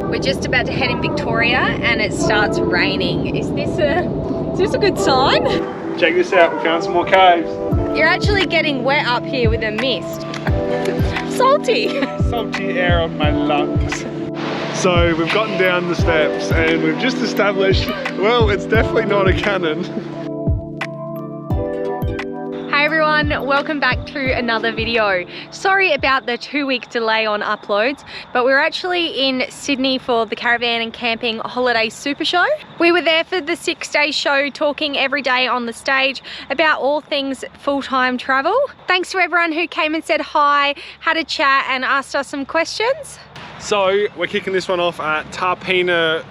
We're just about to head in Victoria and it starts raining. Is this a good sign? Check this out, we found some more caves. You're actually getting wet up here with a mist. Salty. Salty air on my lungs. So we've gotten down the steps and we've just established, well, it's definitely not a cannon. Hey everyone, welcome back to another video. Sorry about the 2-week delay on uploads, but we're actually in Sydney for the Caravan and Camping Holiday Super Show. We were there for the 6-day show, talking every day on the stage about all things full-time travel. Thanks to everyone who came and said hi, had a chat and asked us some questions. So we're kicking this one off at Tarpeena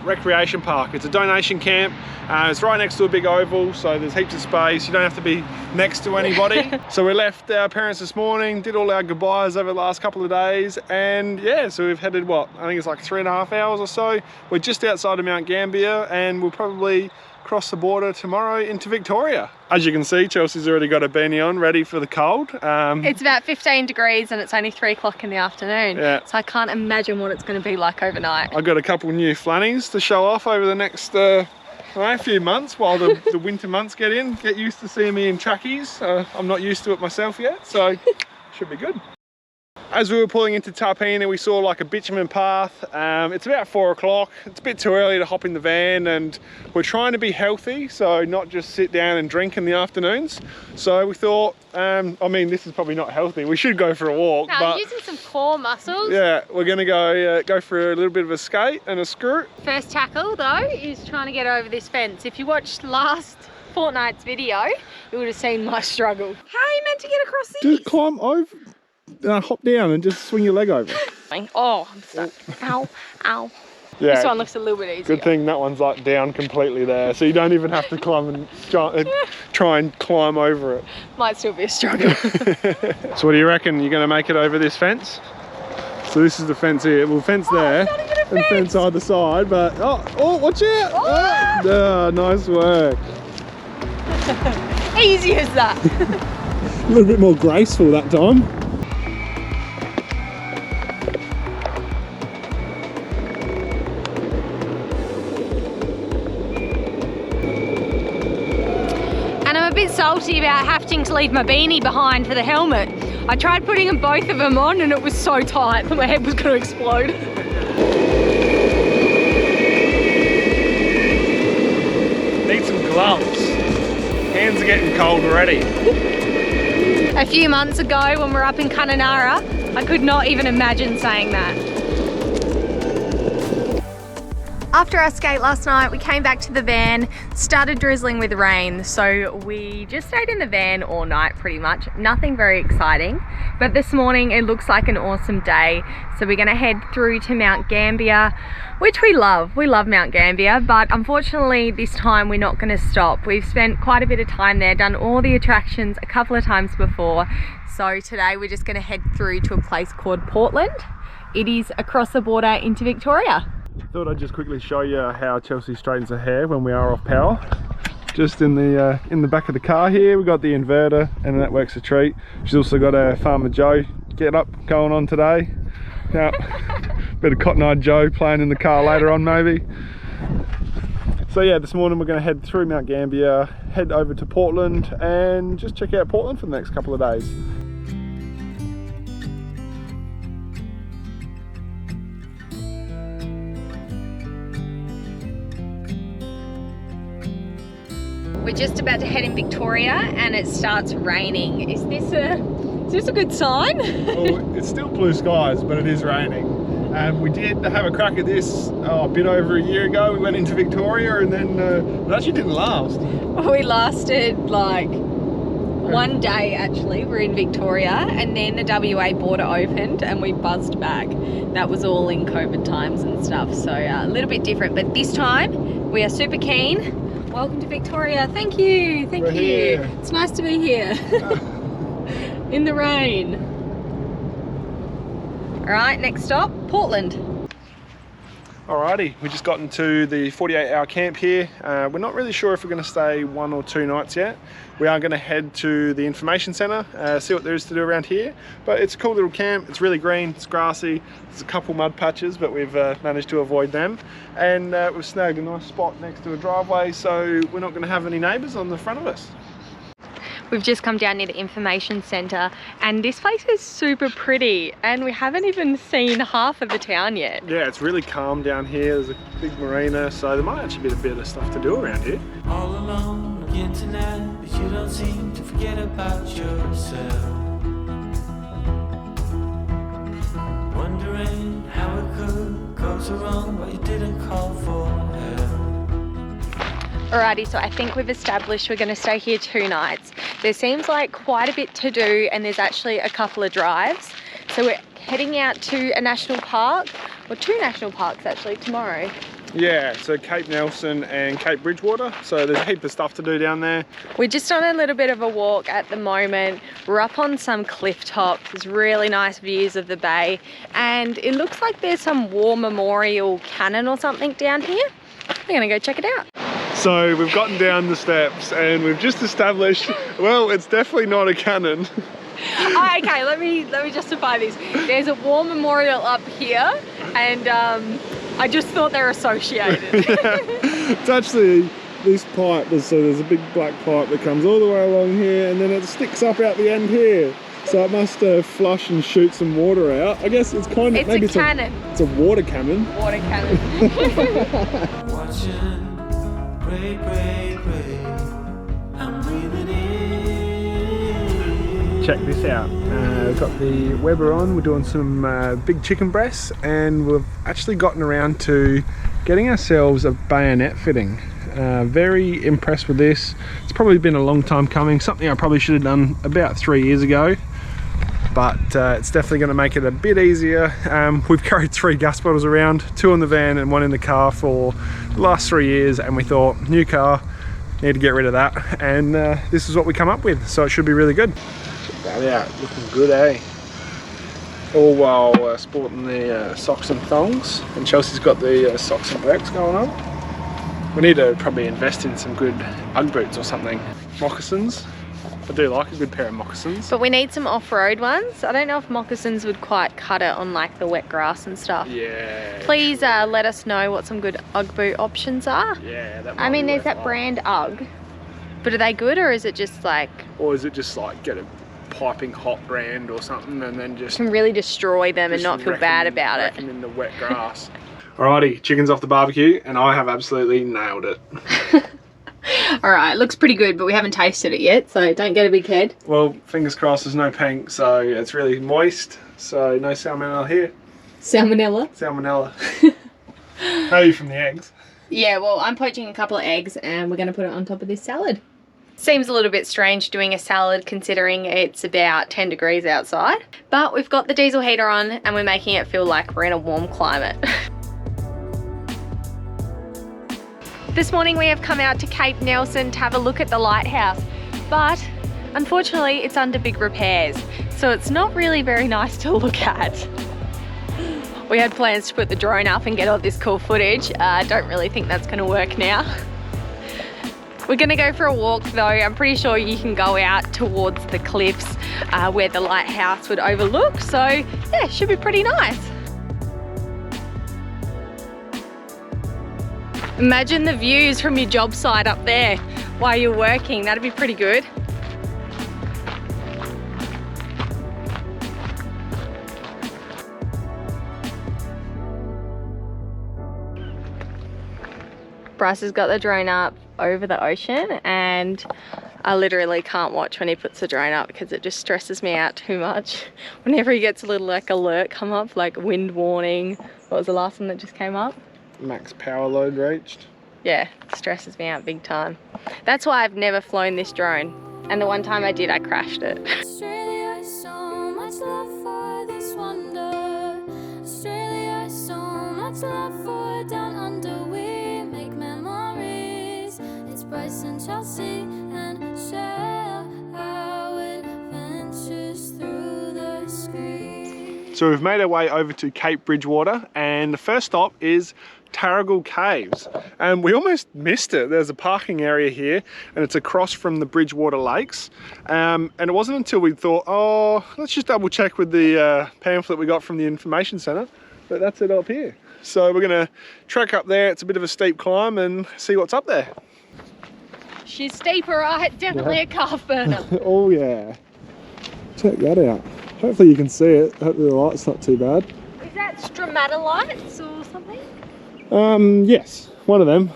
Recreation Park. It's a donation camp. It's right next to a big oval, so there's heaps of space. You don't have to be next to anybody. So we left our parents this morning, did all our goodbyes over the last couple of days, and yeah, so we've headed, what, I think it's like 3.5 hours or so. We're just outside of Mount Gambier and we'll probably cross the border tomorrow into Victoria. As you can see, Chelsea's already got a beanie on, ready for the cold. It's about 15 degrees and it's only 3 o'clock in the afternoon. Yeah. So I can't imagine what it's going to be like overnight. I've got a couple new flannies to show off over the next few months while the winter months get in. Get used to seeing me in trackies. I'm not used to it myself yet, so should be good. As we were pulling into Tarpeena, we saw like a bitumen path. It's about 4 o'clock. It's a bit too early to hop in the van, and we're trying to be healthy, so not just sit down and drink in the afternoons. So we thought, I mean, this is probably not healthy. We should go for a walk. No, but I'm using some core muscles. Yeah, we're gonna go for a little bit of a skate and a screw. First tackle though is trying to get over this fence. If you watched last fortnight's video, you would have seen my struggle. How are you meant to get across this? Just climb over. Hop down and just swing your leg over. Oh, I'm stuck. Ow, ow. Yeah, this one looks a little bit easier. Good thing that one's like down completely there, so you don't even have to climb and try and climb over it. Might still be a struggle. So what do you reckon? You're going to make it over this fence? So this is the fence here. Well, fence there and fence either side, but oh, watch out! Oh, nice work. Easy as that. A little bit more graceful that time. A bit salty about having to leave my beanie behind for the helmet. I tried putting both of them on and it was so tight that my head was going to explode. Need some gloves. Hands are getting cold already. A few months ago when we were up in Kununurra, I could not even imagine saying that. After our skate last night, we came back to the van, started drizzling with rain, so we just stayed in the van all night pretty much. Nothing very exciting, but this morning it looks like an awesome day. So we're gonna head through to Mount Gambier, which we love. We love Mount Gambier, but unfortunately this time we're not gonna stop. We've spent quite a bit of time there, done all the attractions a couple of times before. So today we're just gonna head through to a place called Portland. It is across the border into Victoria. Thought I'd just quickly show you how Chelsea straightens her hair when we are off power. Just in the back of the car here, we got the inverter and that works a treat. She's also got a Farmer Joe get up going on today. Now, bit of Cotton Eye Joe playing in the car later on maybe. So yeah, this morning we're going to head through Mount Gambier, head over to Portland and just check out Portland for the next couple of days. We're just about to head in Victoria and it starts raining. Is this a good sign? Well, it's still blue skies, but it is raining. We did have a crack at this a bit over a year ago. We went into Victoria and then it actually didn't last. We lasted like 1 day actually. We're in Victoria and then the WA border opened and we buzzed back. That was all in COVID times and stuff, so a little bit different. But this time we are super keen. Welcome to Victoria. Thank you. Thank you. Here. It's nice to be here in the rain. All right, next stop, Portland. Alrighty, we just got into the 48-hour camp here. We're not really sure if we're going to stay 1 or 2 nights yet. We are going to head to the information centre, see what there is to do around here. But it's a cool little camp. It's really green, it's grassy. There's a couple mud patches, but we've managed to avoid them. And we've snagged a nice spot next to a driveway, so we're not going to have any neighbours on the front of us. We've just come down near the information centre and this place is super pretty and we haven't even seen half of the town yet. Yeah, it's really calm down here. There's a big marina, so there might actually be a bit of stuff to do around here. All alone on the internet, but you don't seem to forget about yourself. Wondering how it could go so wrong, but you didn't call for help. Alrighty, so I think we've established we're going to stay here 2 nights. There seems like quite a bit to do and there's actually a couple of drives. So we're heading out to a national park, or 2 national parks actually, tomorrow. Yeah, so Cape Nelson and Cape Bridgewater. So there's a heap of stuff to do down there. We're just on a little bit of a walk at the moment. We're up on some cliff tops. There's really nice views of the bay. And it looks like there's some war memorial cannon or something down here. We're gonna go check it out. So we've gotten down the steps and we've just established, well, it's definitely not a cannon. Okay, let me justify this. There's a war memorial up here and I just thought they're associated. Yeah. It's actually this pipe, so there's a big black pipe that comes all the way along here and then it sticks up out the end here. So it must flush and shoot some water out. I guess it's kind of, maybe a cannon. It's a water cannon. Water cannon. Watching, pray, pray, pray. I'm breathing in. Check this out. We've got the Weber on. We're doing some big chicken breasts, and we've actually gotten around to getting ourselves a bayonet fitting. Very impressed with this. It's probably been a long time coming. Something I probably should have done about 3 years ago. But it's definitely going to make it a bit easier. We've carried 3 gas bottles around, 2 in the van and 1 in the car for the last 3 years, and we thought, new car, need to get rid of that, and this is what we come up with, so it should be really good. Check that out, looking good, eh? All while sporting the socks and thongs, and Chelsea's got the socks and Birks going on. We need to probably invest in some good Ugg boots or something. Moccasins. I do like a good pair of moccasins. But we need some off-road ones. I don't know if moccasins would quite cut it on like the wet grass and stuff. Yeah. Please let us know what some good Ugg boot options are. Yeah, that might I mean, be there's that worthwhile. brand Ugg, but are they good or is it just like... Or is it just like get a piping hot brand or something and then just... can really destroy them and not feel bad about wreck it. them in the wet grass. Alrighty, chicken's off the barbecue and I have absolutely nailed it. Alright, it looks pretty good, but we haven't tasted it yet, so don't get a big head. Well, fingers crossed there's no pink, so it's really moist, so no salmonella here. Salmonella? Salmonella. Maybe from the eggs. Yeah, well, I'm poaching a couple of eggs and we're going to put it on top of this salad. Seems a little bit strange doing a salad considering it's about 10 degrees outside, but we've got the diesel heater on and we're making it feel like we're in a warm climate. This morning we have come out to Cape Nelson to have a look at the lighthouse, but unfortunately it's under big repairs, so it's not really very nice to look at. We had plans to put the drone up and get all this cool footage. Don't really think that's gonna work now. We're gonna go for a walk though. I'm pretty sure you can go out towards the cliffs where the lighthouse would overlook, so yeah, it should be pretty nice. Imagine the views from your job site up there while you're working. That'd be pretty good. Bryce has got the drone up over the ocean and I literally can't watch when he puts the drone up because it just stresses me out too much. Whenever he gets a little like alert come up, like wind warning. What was the last one that just came up? Max power load reached. Yeah, it stresses me out big time. That's why I've never flown this drone. And the one time I did, I crashed it. Australia, so much love for this wonder. Australia, so much love for down under. We make memories. It's Bryce and Chelsea and share our adventures through the screen. So we've made our way over to Cape Bridgewater and the first stop is Tarragal Caves, and we almost missed it. There's a parking area here and it's across from the Bridgewater Lakes, and it wasn't until we thought, oh, let's just double check with the pamphlet we got from the information centre, but that's it up here. So we're gonna trek up there. It's a bit of a steep climb and see what's up there. She's steep, alright, definitely a calf burner. Oh yeah, check that out. Hopefully you can see it. Hopefully the light's not too bad. Is that stromatolites or something? Yes, one of them.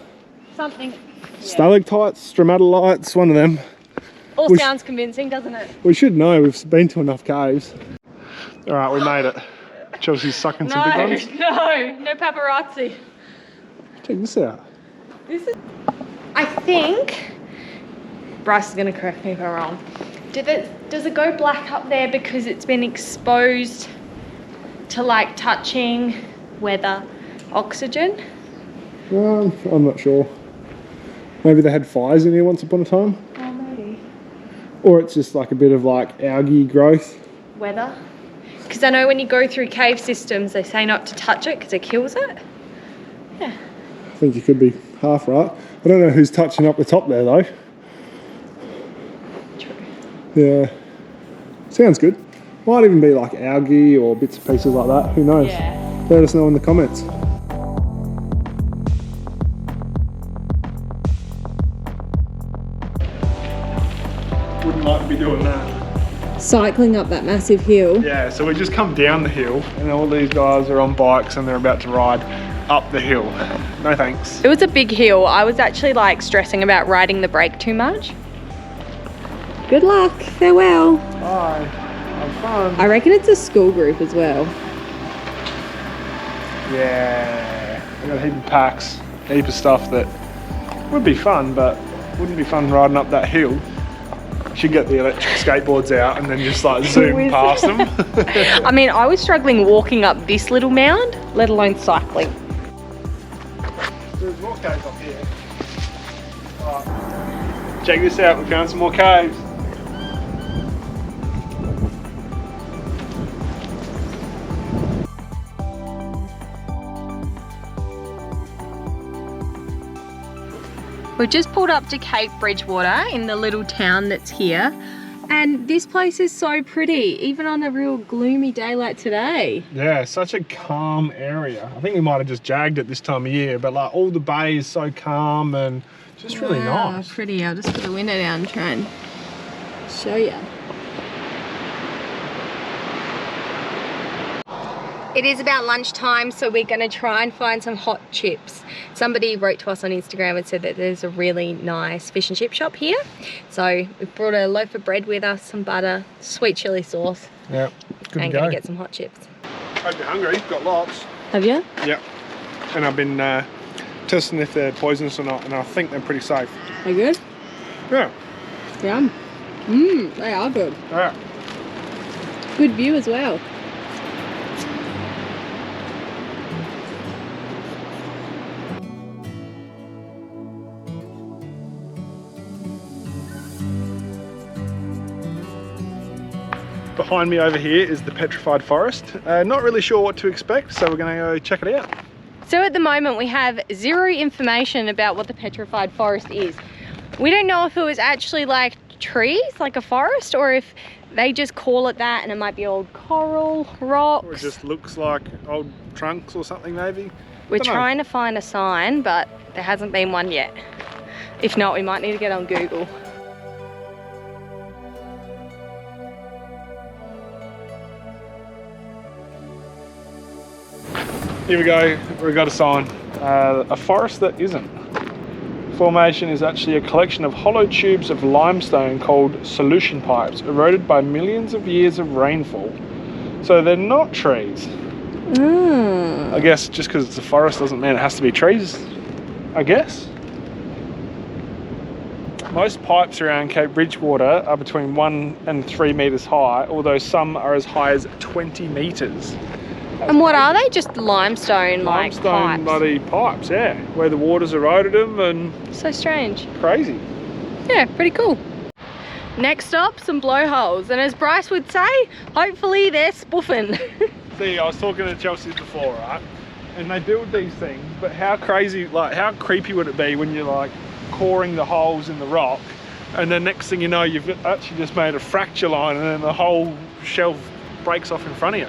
Something. Yeah. Stalactites, stromatolites, one of them. All sounds convincing, doesn't it? We should know, we've been to enough caves. All right, we made it. Chelsea's sucking some big ones. No paparazzi. Check this out. This is, I think, Bryce is gonna correct me if I'm wrong. Does it go black up there because it's been exposed to like touching weather, oxygen? I'm not sure. Maybe they had fires in here once upon a time. Oh, maybe. Or it's just like a bit of like algae growth. Weather? Because I know when you go through cave systems, they say not to touch it because it kills it. Yeah. I think you could be half right. I don't know who's touching up the top there though. True. Yeah. Sounds good. Might even be like algae or bits and pieces like that. Who knows? Yeah. Let us know in the comments. Wouldn't like to be doing that. Cycling up that massive hill. Yeah, so we just come down the hill and all these guys are on bikes and they're about to ride up the hill. No thanks. It was a big hill. I was actually like stressing about riding the brake too much. Good luck. Farewell. Bye. Have fun. I reckon it's a school group as well. Yeah. We got a heap of packs, heap of stuff that would be fun, but wouldn't be fun riding up that hill. Should get the electric skateboards out and then just like zoom past them. I mean, I was struggling walking up this little mound, let alone cycling. There's more caves up here. Right. Check this out, we found some more caves. We've just pulled up to Cape Bridgewater in the little town that's here. And this place is so pretty, even on a real gloomy day like today. Yeah, such a calm area. I think we might have just jagged it this time of year, but like all the bay is so calm and just really nice. Pretty. I'll just put the window down and try and show you. It is about lunchtime, so we're gonna try and find some hot chips. Somebody wrote to us on Instagram and said that there's a really nice fish and chip shop here. So we brought a loaf of bread with us, some butter, sweet chili sauce. Yeah, good and to go. gonna get some hot chips. Hope you're hungry, got lots. Have you? Yep. And I've been testing if they're poisonous or not, and I think they're pretty safe. Are good? Yeah. Yum. They are good. Yeah. Good view as well. Behind me over here is the Petrified Forest. Not really sure what to expect, so we're going to go check it out. So at the moment we have zero information about what the Petrified Forest is. We don't know if it was actually like trees, like a forest, or if they just call it that and it might be old coral, rocks. Or it just looks like old trunks or something maybe. We're trying to find a sign, but there hasn't been one yet. If not, we might need to get on Google. Here we go, we've got a sign. A forest that isn't. Formation is actually a collection of hollow tubes of limestone called solution pipes, eroded by millions of years of rainfall. So they're not trees. I guess just because it's a forest doesn't mean it has to be trees, I guess. Most pipes around Cape Bridgewater are between 1 and 3 meters high, although some are as high as 20 meters. And what are they? Just limestone, like limestone pipes? muddy pipes, yeah, where the water's eroded them and So strange. crazy. Yeah, pretty cool. Next stop, some blowholes. And as Bryce would say, hopefully they're spoofing. See, I was talking to Chelsea before, right? and they build these things, but how crazy, like how creepy would it be when you're like coring the holes in the rock, and then next thing you know, you've actually just made a fracture line, and then the whole shelf breaks off in front of you.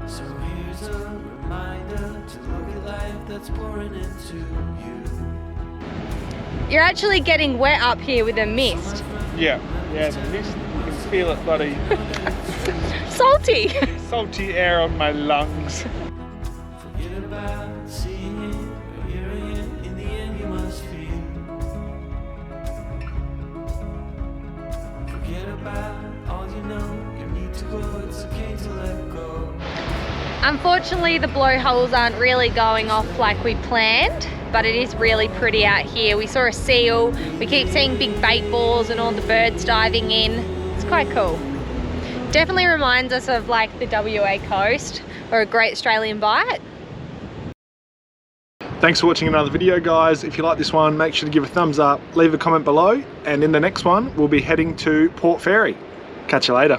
So here's a reminder to look at life that's pouring into you. You're actually getting wet up here with a mist. Yeah, the mist, you can feel it, buddy. Salty. Salty air on my lungs. Forget about seeing it or hearing it. In the end, you must feel. Forget about all you know. You need to go. It's okay to let go. Unfortunately, the blowholes aren't really going off like we planned, but it is really pretty out here. We saw a seal. We keep seeing big bait balls and all the birds diving in. It's quite cool. Definitely reminds us of like the WA coast or a Great Australian Bight. Thanks for watching another video, guys. If you like this one, make sure to give a thumbs up, leave a comment below, and in the next one, we'll be heading to Port Fairy. Catch you later.